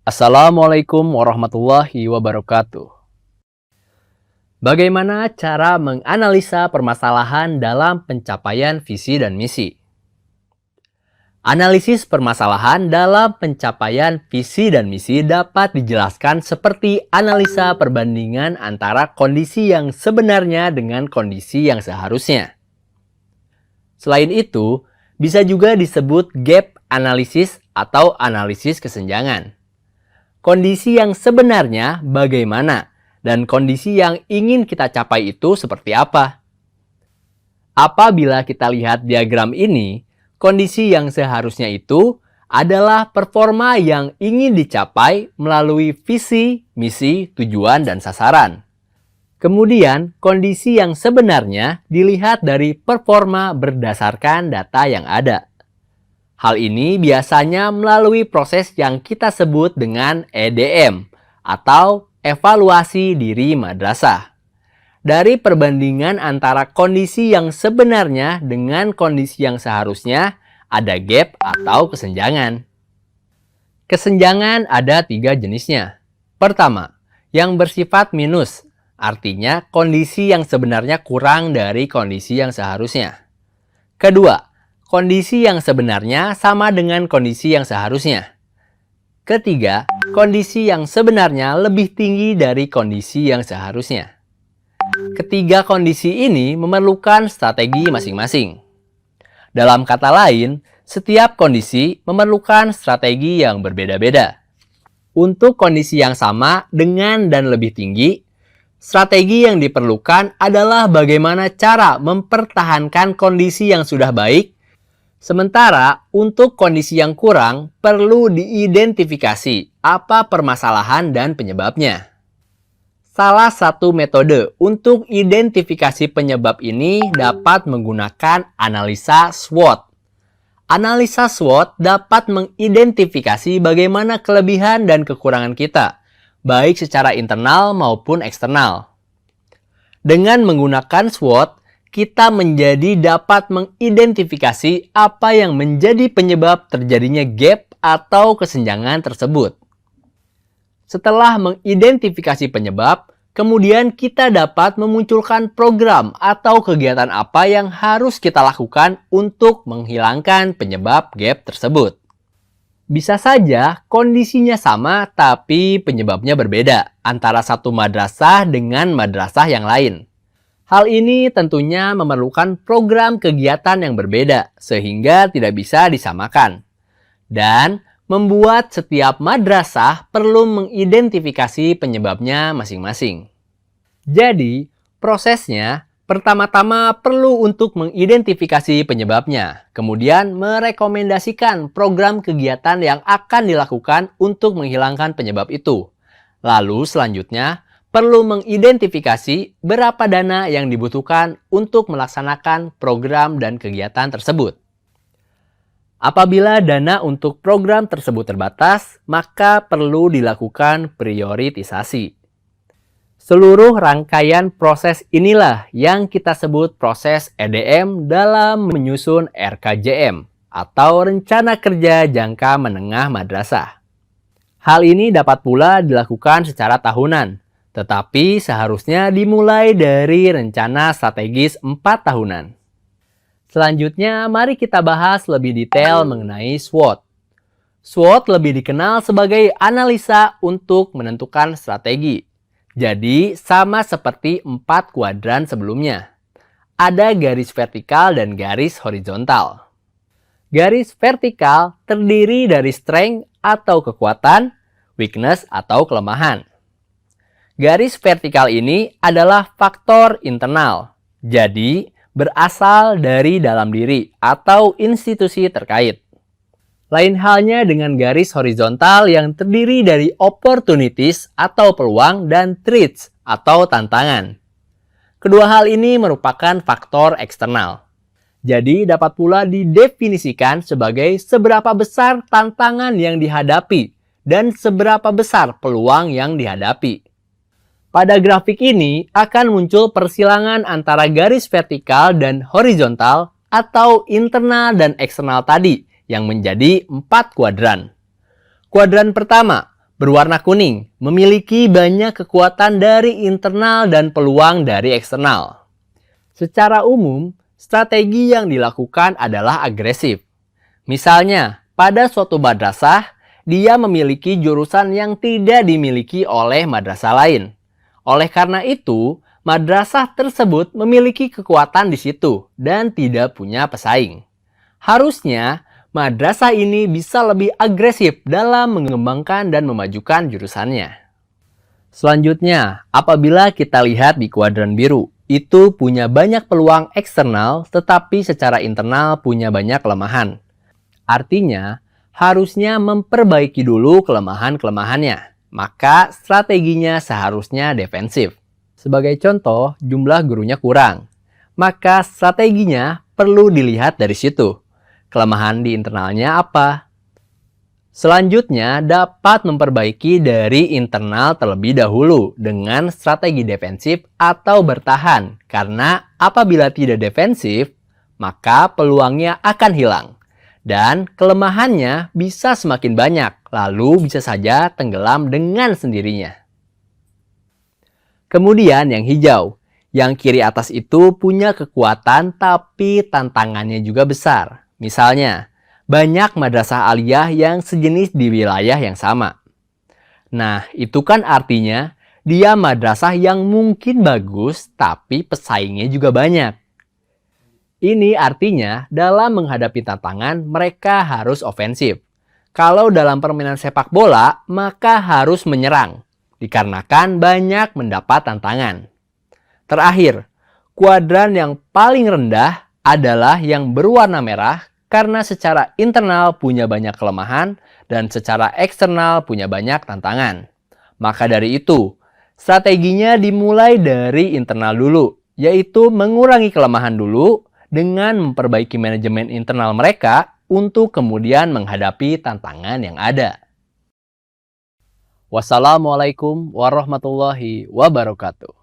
Assalamualaikum warahmatullahi wabarakatuh. Bagaimana cara menganalisa permasalahan dalam pencapaian visi dan misi? Analisis permasalahan dalam pencapaian visi dan misi dapat dijelaskan seperti analisa perbandingan antara kondisi yang sebenarnya dengan kondisi yang seharusnya. Selain itu, bisa juga disebut gap analysis atau analisis kesenjangan. Kondisi yang sebenarnya bagaimana dan kondisi yang ingin kita capai itu seperti apa? Apabila kita lihat diagram ini, kondisi yang seharusnya itu adalah performa yang ingin dicapai melalui visi, misi, tujuan, dan sasaran. Kemudian, kondisi yang sebenarnya dilihat dari performa berdasarkan data yang ada. Hal ini biasanya melalui proses yang kita sebut dengan EDM atau evaluasi diri madrasah. Dari perbandingan antara kondisi yang sebenarnya dengan kondisi yang seharusnya, ada gap atau kesenjangan. Kesenjangan ada 3 jenisnya. Pertama, yang bersifat minus, artinya kondisi yang sebenarnya kurang dari kondisi yang seharusnya. Kedua, kondisi yang sebenarnya sama dengan kondisi yang seharusnya. Ketiga, kondisi yang sebenarnya lebih tinggi dari kondisi yang seharusnya. Ketiga kondisi ini memerlukan strategi masing-masing. Dalam kata lain, setiap kondisi memerlukan strategi yang berbeda-beda. Untuk kondisi yang sama dengan dan lebih tinggi, strategi yang diperlukan adalah bagaimana cara mempertahankan kondisi yang sudah baik. Sementara untuk kondisi yang kurang, perlu diidentifikasi apa permasalahan dan penyebabnya. Salah satu metode untuk identifikasi penyebab ini dapat menggunakan analisa SWOT. Analisa SWOT dapat mengidentifikasi bagaimana kelebihan dan kekurangan kita, baik secara internal maupun eksternal. Dengan menggunakan SWOT, kita menjadi dapat mengidentifikasi apa yang menjadi penyebab terjadinya gap atau kesenjangan tersebut. Setelah mengidentifikasi penyebab, kemudian kita dapat memunculkan program atau kegiatan apa yang harus kita lakukan untuk menghilangkan penyebab gap tersebut. Bisa saja kondisinya sama tapi penyebabnya berbeda antara satu madrasah dengan madrasah yang lain. Hal ini tentunya memerlukan program kegiatan yang berbeda sehingga tidak bisa disamakan. Dan membuat setiap madrasah perlu mengidentifikasi penyebabnya masing-masing. Jadi, prosesnya pertama-tama perlu untuk mengidentifikasi penyebabnya, kemudian merekomendasikan program kegiatan yang akan dilakukan untuk menghilangkan penyebab itu. Lalu selanjutnya, perlu mengidentifikasi berapa dana yang dibutuhkan untuk melaksanakan program dan kegiatan tersebut. Apabila dana untuk program tersebut terbatas, maka perlu dilakukan prioritisasi. Seluruh rangkaian proses inilah yang kita sebut proses EDM dalam menyusun RKJM atau Rencana Kerja Jangka Menengah Madrasah. Hal ini dapat pula dilakukan secara tahunan, tetapi seharusnya dimulai dari rencana strategis 4 tahunan. Selanjutnya, mari kita bahas lebih detail mengenai SWOT. SWOT lebih dikenal sebagai analisa untuk menentukan strategi. Jadi, sama seperti 4 kuadran sebelumnya. Ada garis vertikal dan garis horizontal. Garis vertikal terdiri dari strength atau kekuatan, weakness atau kelemahan. Garis vertikal ini adalah faktor internal, jadi berasal dari dalam diri atau institusi terkait. Lain halnya dengan garis horizontal yang terdiri dari opportunities atau peluang dan threats atau tantangan. Kedua hal ini merupakan faktor eksternal. Jadi dapat pula didefinisikan sebagai seberapa besar tantangan yang dihadapi dan seberapa besar peluang yang dihadapi. Pada grafik ini akan muncul persilangan antara garis vertikal dan horizontal atau internal dan eksternal tadi yang menjadi 4 kuadran. Kuadran pertama Berwarna kuning memiliki banyak kekuatan dari internal dan peluang dari eksternal. Secara umum, strategi yang dilakukan adalah agresif. Misalnya, pada suatu madrasah, dia memiliki jurusan yang tidak dimiliki oleh madrasah lain. Oleh karena itu, madrasah tersebut memiliki kekuatan di situ dan tidak punya pesaing. Harusnya, madrasah ini bisa lebih agresif dalam mengembangkan dan memajukan jurusannya. Selanjutnya, apabila kita lihat di kuadran biru, itu punya banyak peluang eksternal tetapi secara internal punya banyak kelemahan. Artinya, harusnya memperbaiki dulu kelemahan-kelemahannya. Maka strateginya seharusnya defensif. Sebagai contoh, jumlah gurunya kurang. Maka strateginya perlu dilihat dari situ. Kelemahan di internalnya apa? Selanjutnya, dapat memperbaiki dari internal terlebih dahulu dengan strategi defensif atau bertahan. Karena apabila tidak defensif, maka peluangnya akan hilang. Dan kelemahannya bisa semakin banyak, lalu bisa saja tenggelam dengan sendirinya. Kemudian yang hijau. Yang kiri atas itu punya kekuatan tapi tantangannya juga besar. Misalnya, banyak madrasah aliyah yang sejenis di wilayah yang sama. Nah, itu kan artinya dia madrasah yang mungkin bagus tapi pesaingnya juga banyak. Ini artinya dalam menghadapi tantangan mereka harus ofensif. Kalau dalam permainan sepak bola, maka harus menyerang. Dikarenakan banyak mendapat tantangan. Terakhir, kuadran yang paling rendah adalah yang berwarna merah karena secara internal punya banyak kelemahan dan secara eksternal punya banyak tantangan. Maka dari itu, strateginya dimulai dari internal dulu, yaitu mengurangi kelemahan dulu dengan memperbaiki manajemen internal mereka untuk kemudian menghadapi tantangan yang ada. Wassalamualaikum warahmatullahi wabarakatuh.